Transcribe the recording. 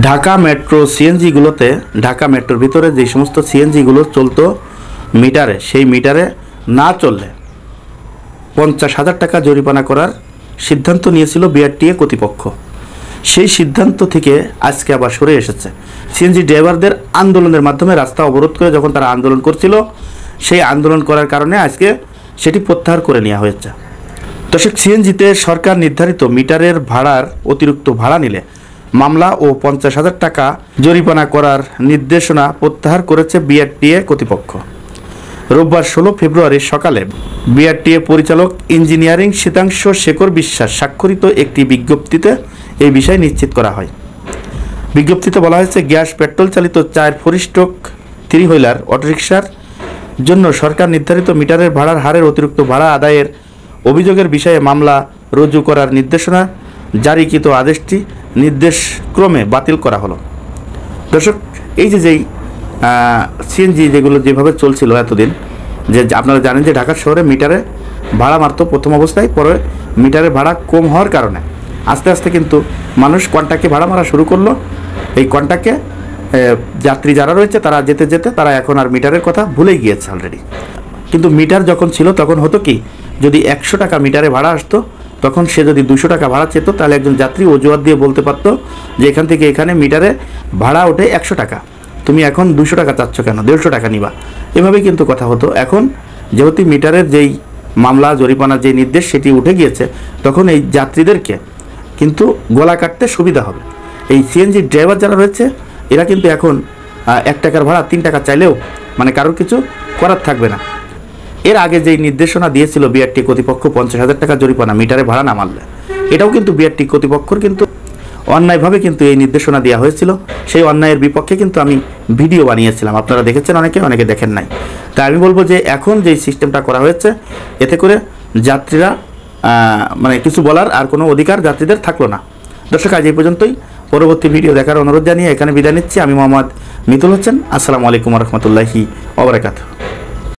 Dhaka metro সিএনজিগুলোতে Dhaka মেট্রোর ভিতরে যে সমস্ত সিএনজিগুলো চলতো মিটারে, সেই মিটারে না চললে 50,000 টাকা জরিমানা করার সিদ্ধান্ত নিয়েছিল বিআরটিএ কর্তৃপক্ষ। সেই সিদ্ধান্ত থেকে আজকে আবার সরে এসেছে। সিএনজি ড্রাইভারদের আন্দোলনের মাধ্যমে রাস্তা অবরোধ করে যখন তারা আন্দোলন করছিল, সেই আন্দোলন করার কারণে আজকে সেটি প্রত্যাহার করে নেওয়া হয়েছে। দর্শক, সিএনজিতে সরকার নির্ধারিত মিটারের ভাড়ার অতিরিক্ত ভাড়া নিলে মামলা ও 50,000 টাকা জরিমানা করার নির্দেশনা প্রত্যাহার করেছে বিআরটিএ কর্তৃপক্ষ। রোববার 16 ফেব্রুয়ারি সকালে বিআরটিএ পরিচালক ইঞ্জিনিয়ারিং শীতাংশ শেখর বিশ্বাস স্বাক্ষরিত একটি বিজ্ঞপ্তিতে এই বিষয় নিশ্চিত করা হয়। বিজ্ঞপ্তিতে বলা হয়েছে, গ্যাস পেট্রোল চালিত 4 ফোর-স্ট্রোক 3 হুইলার অটোরিকশার জন্য সরকার নির্ধারিত মিটারের ভাড়ার হারের অতিরিক্ত ভাড়া আদায়ের অভিযোগের বিষয়ে মামলা রুজু করার নির্দেশনা জারিকৃত আদেশটি নির্দেশক্রমে বাতিল করা হলো। দর্শক, এই যেই সিএনজি যেগুলো যেভাবে চলছিল এতদিন, যে আপনারা জানেন যে ঢাকা শহরে মিটারে ভাড়া মারত প্রথম অবস্থায়, পরে মিটারের ভাড়া কম হওয়ার কারণে আস্তে আস্তে কিন্তু মানুষ কন্ট্রাক্টে ভাড়া মারা শুরু করলো। এই কন্ট্রাক্টে যাত্রী যারা রয়েছে তারা যেতে যেতে তারা এখন আর মিটারের কথা ভুলেই গিয়েছে অলরেডি। কিন্তু মিটার যখন ছিল তখন হতো কি, যদি 100 টাকা মিটারে ভাড়া আসতো, তখন সে যদি 200 টাকা ভাড়া চেত, তাহলে একজন যাত্রী অজুহাত দিয়ে বলতে পারতো যে এখান থেকে এখানে মিটারে ভাড়া ওঠে 100 টাকা, তুমি এখন 200 টাকা চাচ্ছ কেন, 150 টাকা নিবা। এভাবেই কিন্তু কথা হতো। এখন যেহেতু মিটারের যেই মামলা জরিমানার যে নির্দেশ সেটি উঠে গিয়েছে, তখন এই যাত্রীদেরকে কিন্তু গলা কাটতে সুবিধা হবে। এই সিএনজি ড্রাইভার যারা রয়েছে এরা কিন্তু এখন 1 টাকার ভাড়া 3 টাকা চাইলেও মানে কারোর কিছু করার থাকবে না। এর আগে যেই নির্দেশনা দিয়েছিল বিআরটিএ কর্তৃপক্ষ 50,000 টাকা জরিমানা মিটারে ভাড়া না মারলে, এটাও কিন্তু বিআরটিএ কর্তৃপক্ষর কিন্তু অন্যায়ভাবে কিন্তু এই নির্দেশনা দেওয়া হয়েছিল। সেই অন্যায়ের বিপক্ষে কিন্তু আমি ভিডিও বানিয়েছিলাম, আপনারা দেখেছেন, অনেকে দেখেন নাই। তাই আমি বলবো যে এখন যেই সিস্টেমটা করা হয়েছে, এতে করে যাত্রীরা মানে কিছু বলার আর কোনো অধিকার যাত্রীদের থাকলো না। দর্শক, আজ এই পর্যন্তই। পরবর্তী ভিডিও দেখার অনুরোধ জানিয়ে এখানে বিদায় নিচ্ছি। আমি মোহাম্মদ মিতুল হোসেন। আসসালামু আলাইকুম রহমতুল্লাহি ওয়া বারাকাতুহু।